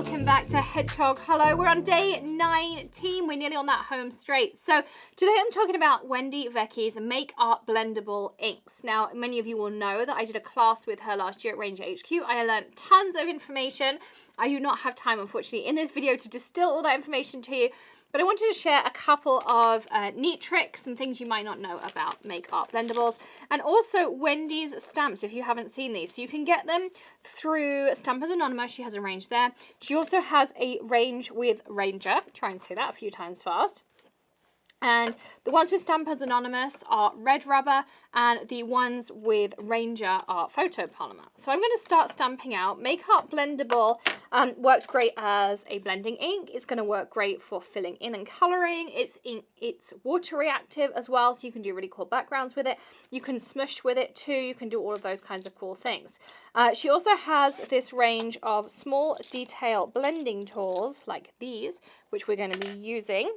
welcome back to Hedgehog. Hello, we're on day 19. We're nearly on that home straight. So today I'm talking about Wendy Vecchi's Make Art Blendable Inks. Now, many of you will know that I did a class with her last year at Ranger HQ. I learned tons of information. I do not have time, unfortunately, in this video to distill all that information to you. But I wanted to share a couple of neat tricks and things you might not know about Make Art Blendables. And also Wendy's stamps, if you haven't seen these. So you can get them through Stampers Anonymous. She has a range there. She also has a range with Ranger. Try and say that a few times fast. And the ones with Stampers Anonymous are red rubber, and the ones with Ranger are photopolymer. So I'm going to start stamping out. Make Art Blendable works great as a blending ink. It's going to work great for filling in and colouring. It's water reactive as well, so you can do really cool backgrounds with it. You can smush with it too. You can do all of those kinds of cool things. She also has this range of small detail blending tools like these, which we're going to be using.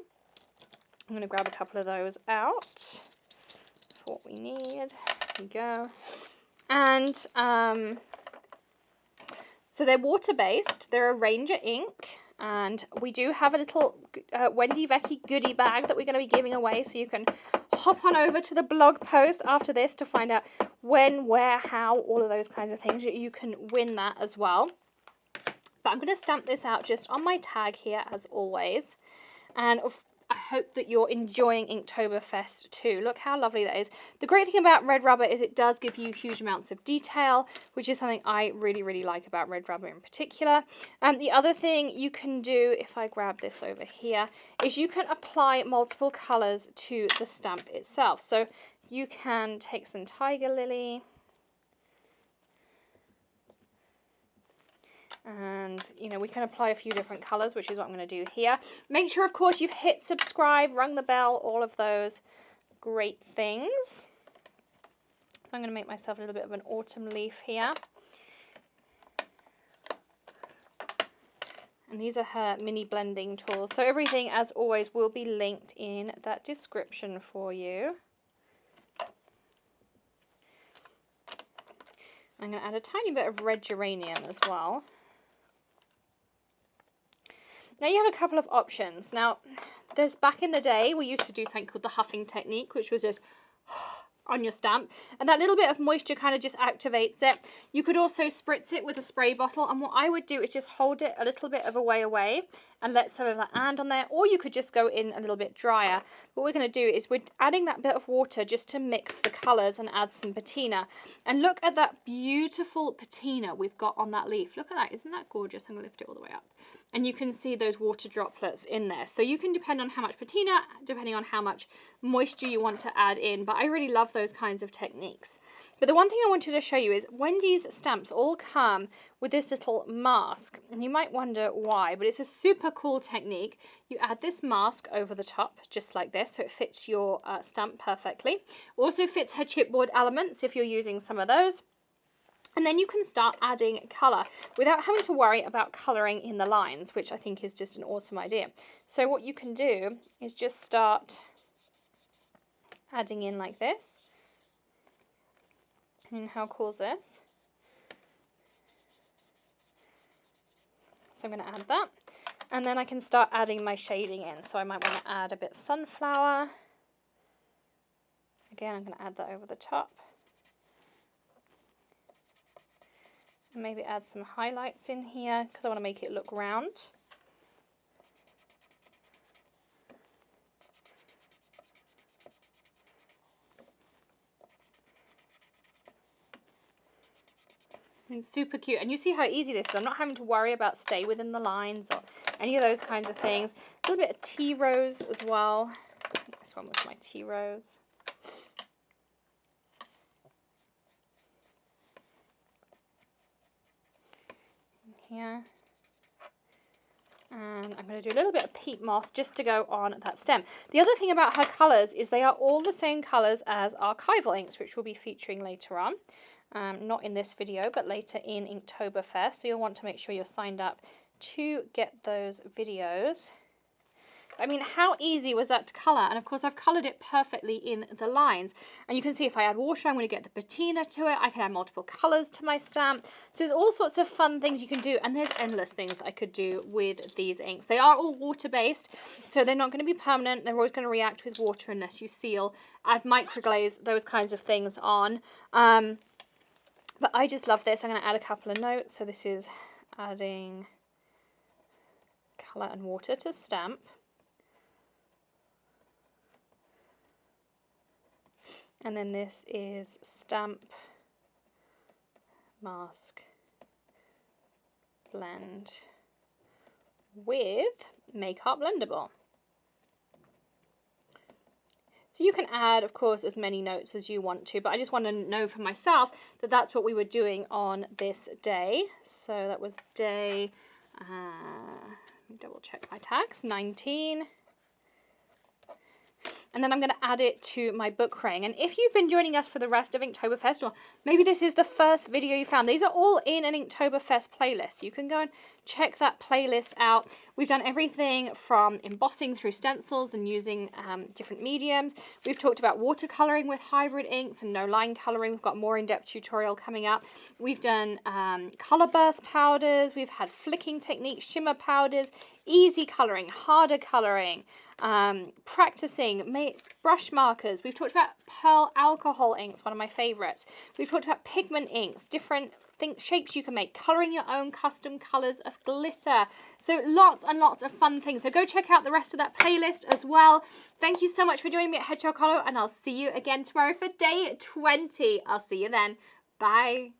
I'm going to grab a couple of those out for what we need. Here we go. And so they're water-based. They're a Ranger ink. And we do have a little Wendy Vecchi goodie bag that we're going to be giving away. So you can hop on over to the blog post after this to find out when, where, how, all of those kinds of things. You can win that as well. But I'm going to stamp this out just on my tag here as always. And I hope that you're enjoying Inktoberfest too. Look how lovely that is. The great thing about red rubber is it does give you huge amounts of detail, which is something I really, really like about red rubber in particular. The other thing you can do, if I grab this over here, is you can apply multiple colours to the stamp itself. So you can take some tiger lily. And, you know, we can apply a few different colours, which is what I'm going to do here. Make sure, of course, you've hit subscribe, rung the bell, all of those great things. I'm going to make myself a little bit of an autumn leaf here. And these are her mini blending tools. So everything, as always, will be linked in that description for you. I'm going to add a tiny bit of red geranium as well. Now you have a couple of options. Now, there's back in the day, we used to do something called the huffing technique, which was just on your stamp, and that little bit of moisture kind of just activates it. You could also spritz it with a spray bottle, and what I would do is just hold it a little bit of a way away and let some of that and on there, or you could just go in a little bit drier. What we're going to do is we're adding that bit of water just to mix the colours and add some patina. And look at that beautiful patina we've got on that leaf. Look at that, isn't that gorgeous? I'm going to lift it all the way up. And you can see those water droplets in there. So you can depend on how much patina, depending on how much moisture you want to add in. But I really love those kinds of techniques. But the one thing I wanted to show you is Wendy's stamps all come with this little mask. And you might wonder why, but it's a super cool technique. You add this mask over the top, just like this, so it fits your stamp perfectly. Also fits her chipboard elements if you're using some of those. And then you can start adding colour without having to worry about colouring in the lines, which I think is just an awesome idea. So what you can do is just start adding in like this. And how cool is this? So I'm going to add that. And then I can start adding my shading in. So I might want to add a bit of sunflower. Again, I'm going to add that over the top. And maybe add some highlights in here because I want to make it look round. It's super cute, and you see how easy this is. I'm not having to worry about stay within the lines or any of those kinds of things. A little bit of tea rose as well. This one was my tea rose. Here. And I'm going to do a little bit of peat moss just to go on that stem. The other thing about her colours is they are all the same colours as archival inks, which we'll be featuring later on. Not in this video, but later in Inktoberfest. So you'll want to make sure you're signed up to get those videos. I mean, how easy was that to colour? And of course, I've coloured it perfectly in the lines. And you can see if I add water, I'm going to get the patina to it. I can add multiple colours to my stamp. So there's all sorts of fun things you can do. And there's endless things I could do with these inks. They are all water-based, so they're not going to be permanent. They're always going to react with water unless you seal, add microglaze, those kinds of things on. But I just love this. I'm going to add a couple of notes. So this is adding colour and water to stamp. And then this is stamp, mask, blend with Make Art Blendable. So you can add, of course, as many notes as you want to, but I just want to know for myself that that's what we were doing on this day. So that was day, let me double check my tags, 19. And then I'm going to add it to my book ring. And if you've been joining us for the rest of Inktoberfest, or maybe this is the first video you found, these are all in an Inktoberfest playlist. You can go and check that playlist out. We've done everything from embossing through stencils and using different mediums. We've talked about watercoloring with hybrid inks and no line coloring. We've got more in-depth tutorial coming up. We've done color burst powders. We've had flicking techniques, shimmer powders, easy coloring, harder coloring, practicing, brush markers. We've talked about pearl alcohol inks, one of my favorites. We've talked about pigment inks, different shapes you can make, coloring your own custom colors of glitter. So lots and lots of fun things. So go check out the rest of that playlist as well. Thank you so much for joining me at Hedgehog Hollow, and I'll see you again tomorrow for day 20. I'll see you then. Bye.